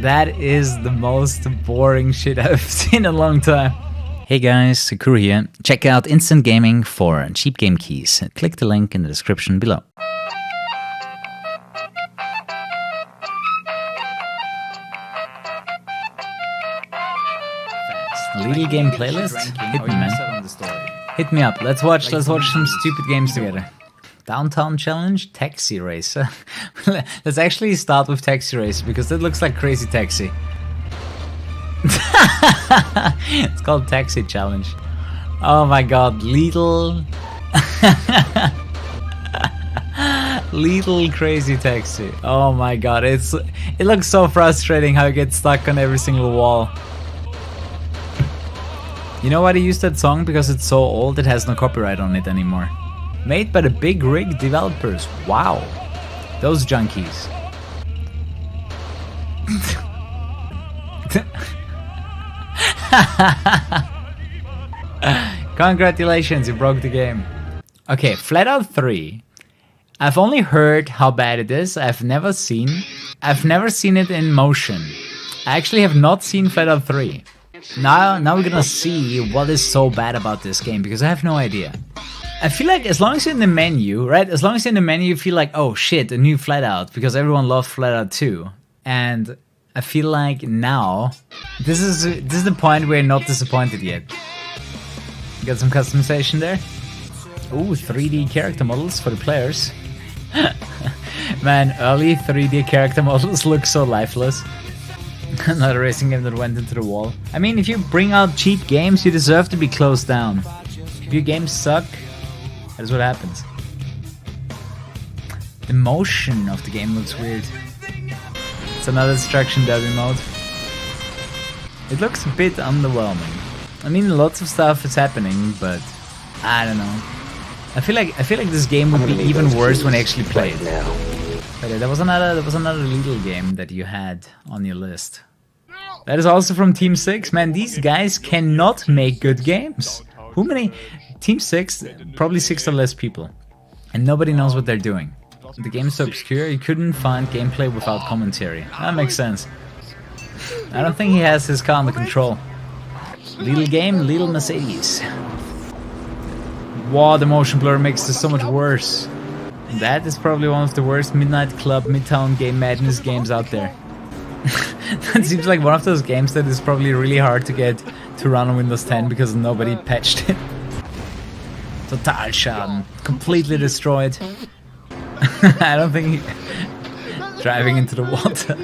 That is the most boring shit I've seen in a long time. Hey guys, Kuru here. Check out Instant Gaming for cheap game keys. Click the link in the description below. Little game playlist? Hit me, man. Hit me up. Let's watch some stupid games together. Downtown Challenge? Taxi Racer. Let's actually start with Taxi Racer because that looks like Crazy Taxi. It's called Taxi Challenge. Oh my god, Little Crazy Taxi. Oh my god, it looks so frustrating how you get stuck on every single wall. You know why they use that song? Because it's so old it has no copyright on it anymore. Made by the Big Rig developers. Wow. Those junkies. Congratulations, you broke the game. Okay, Flat Out 3. I've only heard how bad it is. I've never seen it in motion. I actually have not seen Flat Out 3. Now we're gonna see what is so bad about this game, because I have no idea. I feel like as long as you're in the menu, right? As long as you're in the menu, you feel like, oh shit, a new Flat Out, because everyone loved Flat Out 2. And I feel like now, this is the point where you're not disappointed yet. Got some customization there. Ooh, 3D character models for the players. Man, early 3D character models look so lifeless. Another racing game that went into the wall. I mean, if you bring out cheap games, you deserve to be closed down. If your games suck, that's what happens. The motion of the game looks weird. It's another Destruction Derby mode. It looks a bit underwhelming. I mean, lots of stuff is happening, but I don't know. I feel like this game would be even worse when I actually play it. But there was another little game that you had on your list. That is also from Team 6. Man, these guys cannot make good games. Who many? Team 6, probably 6 or less people. And nobody knows what they're doing. The game's so obscure, you couldn't find gameplay without commentary. That makes sense. I don't think he has his car under control. Little game, little Mercedes. Wow, the motion blur makes this so much worse. That is probably one of the worst Midnight Club Midtown Game Madness games out there. That seems like one of those games that is probably really hard to get to run on Windows 10 because nobody patched it. Total Schaden. Completely destroyed. I don't think driving into the water.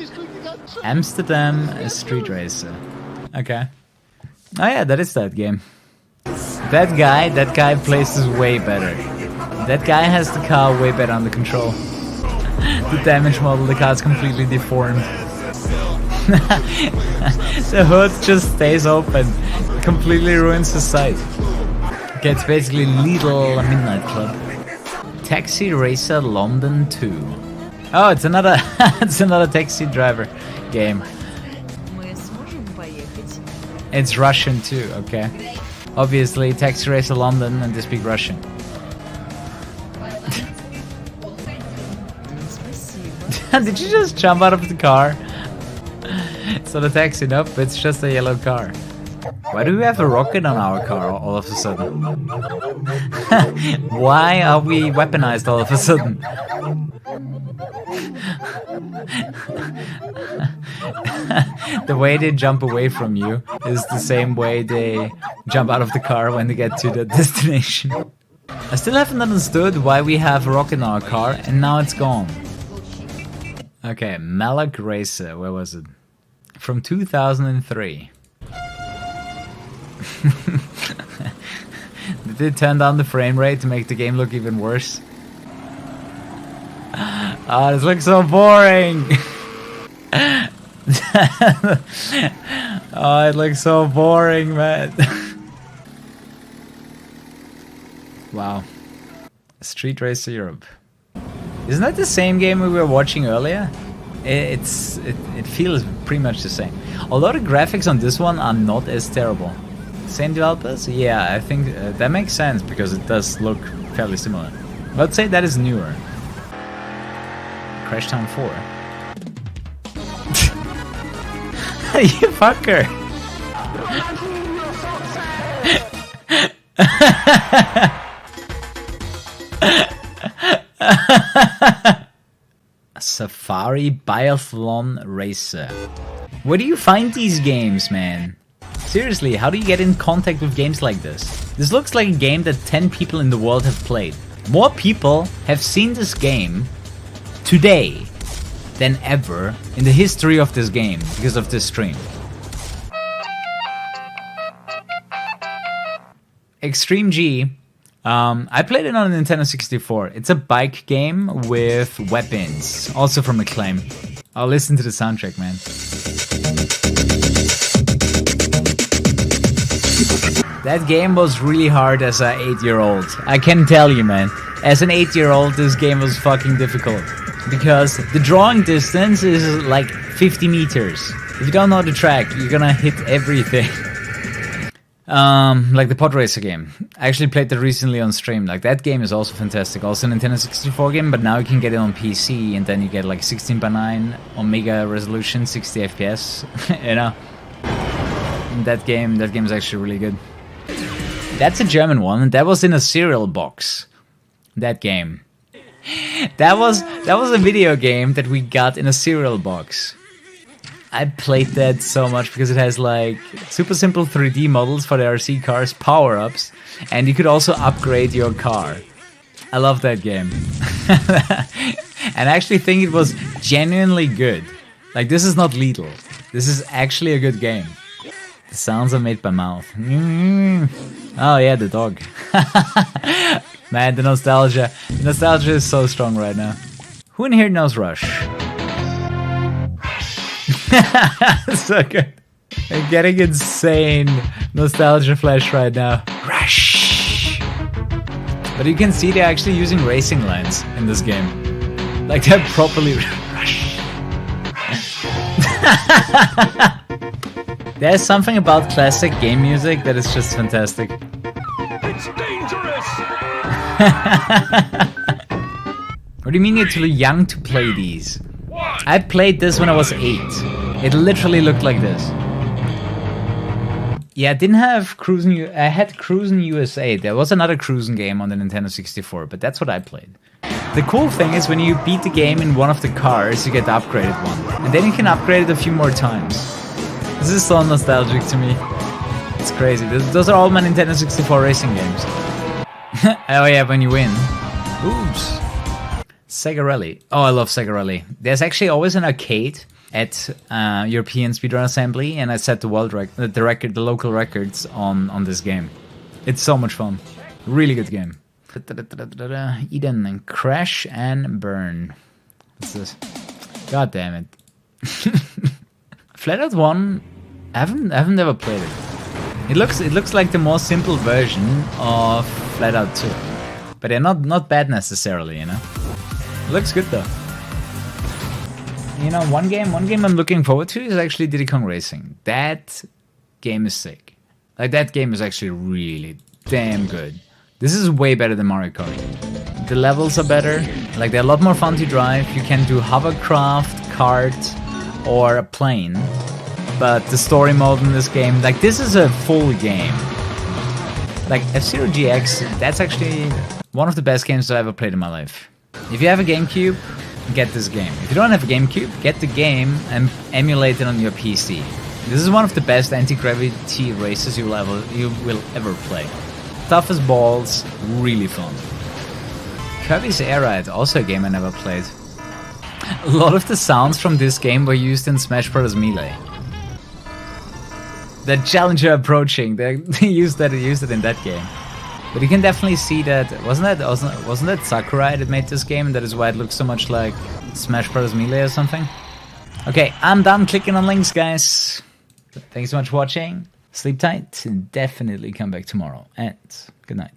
Amsterdam Street Racer. Okay. Oh yeah, that is that game. That guy plays this way better. That guy has the car way better under control. The damage model, the car is completely deformed. The hood just stays open. Completely ruins the sight. Okay, it's basically Little Midnight Club. Taxi Racer London 2. Oh, it's another taxi driver game. It's Russian too, okay. Obviously, Taxi Racer London and they speak Russian. Did you just jump out of the car? It's not a taxi, nope, it's just a yellow car. Why do we have a rocket on our car all of a sudden? Why are we weaponized all of a sudden? The way they jump away from you is the same way they jump out of the car when they get to the destination. I still haven't understood why we have a rocket in our car and now it's gone. Okay, Malak Racer, where was it? From 2003. Did they turn down the frame rate to make the game look even worse? Oh, this looks so boring! Oh, it looks so boring, man. Wow. Street Racer Europe. Isn't that the same game we were watching earlier? It feels pretty much the same. Although the graphics on this one are not as terrible. Same developers? Yeah, I think that makes sense because it does look fairly similar. Let's say that is newer. Crashtown 4. You fucker. Safari Biathlon Racer. Where do you find these games, man? Seriously, how do you get in contact with games like this? This looks like a game that 10 people in the world have played. More people have seen this game today than ever in the history of this game because of this stream. Extreme G. I played it on a Nintendo 64. It's a bike game with weapons, also from Acclaim. I'll listen to the soundtrack, man. That game was really hard as an 8-year-old. I can tell you, man. As an 8-year-old, this game was fucking difficult. Because the drawing distance is like 50 meters. If you don't know the track, you're gonna hit everything. Like the Pod Racer game. I actually played that recently on stream. Like, that game is also fantastic. Also a Nintendo 64 game, but now you can get it on PC, and then you get like 16:9 Omega resolution, 60 FPS. You know? That game is actually really good. That's a German one, and that was in a cereal box. That game. That was a video game that we got in a cereal box. I played that so much because it has like super simple 3D models for the RC cars, power-ups, and you could also upgrade your car. I love that game. And I actually think it was genuinely good. Like, this is not lethal. This is actually a good game. The sounds are made by mouth. Oh yeah, the dog. Man, the nostalgia. The nostalgia is so strong right now. Who in here knows Rush? So good. I'm getting insane nostalgia flash right now. Rush! But you can see they're actually using racing lines in this game. Like, they're properly Rush. There's something about classic game music that is just fantastic. It's dangerous! What do you mean you're too young to play these? I played this when I was 8. It literally looked like this. Yeah, I didn't have Cruis'n. I had Cruis'n USA. There was another Cruis'n game on the Nintendo 64, but that's what I played. The cool thing is when you beat the game in one of the cars, you get the upgraded one. And then you can upgrade it a few more times. This is so nostalgic to me. It's crazy. Those are all my Nintendo 64 racing games. Oh yeah, when you win. Oops. Sega Rally. Oh, I love Sega Rally. There's actually always an arcade at European Speedrun Assembly, and I set the the local records on this game. It's so much fun. Really good game. Eden and Crash and Burn. What's this? God damn it. Flatout 1, I haven't ever played it. It looks like the more simple version of Flatout 2. But they're not bad necessarily, you know? It looks good though. You know, one game I'm looking forward to is actually Diddy Kong Racing. That game is sick. Like, that game is actually really damn good. This is way better than Mario Kart. The levels are better. Like, they're a lot more fun to drive. You can do hovercraft, kart, or a plane. But the story mode in this game, like, this is a full game. Like, F-Zero GX, that's actually one of the best games I've ever played in my life. If you have a GameCube, get this game. If you don't have a GameCube, get the game and emulate it on your PC. This is one of the best anti-gravity races you will ever play. Tough as balls, really fun. Kirby's Air Ride, also a game I never played. A lot of the sounds from this game were used in Smash Bros. Melee. The challenger approaching, they used it in that game. But you can definitely see that, wasn't that Sakurai that made this game, and that is why it looks so much like Smash Bros. Melee or something? Okay, I'm done clicking on links, guys. Thanks so much for watching. Sleep tight, and definitely come back tomorrow. And good night.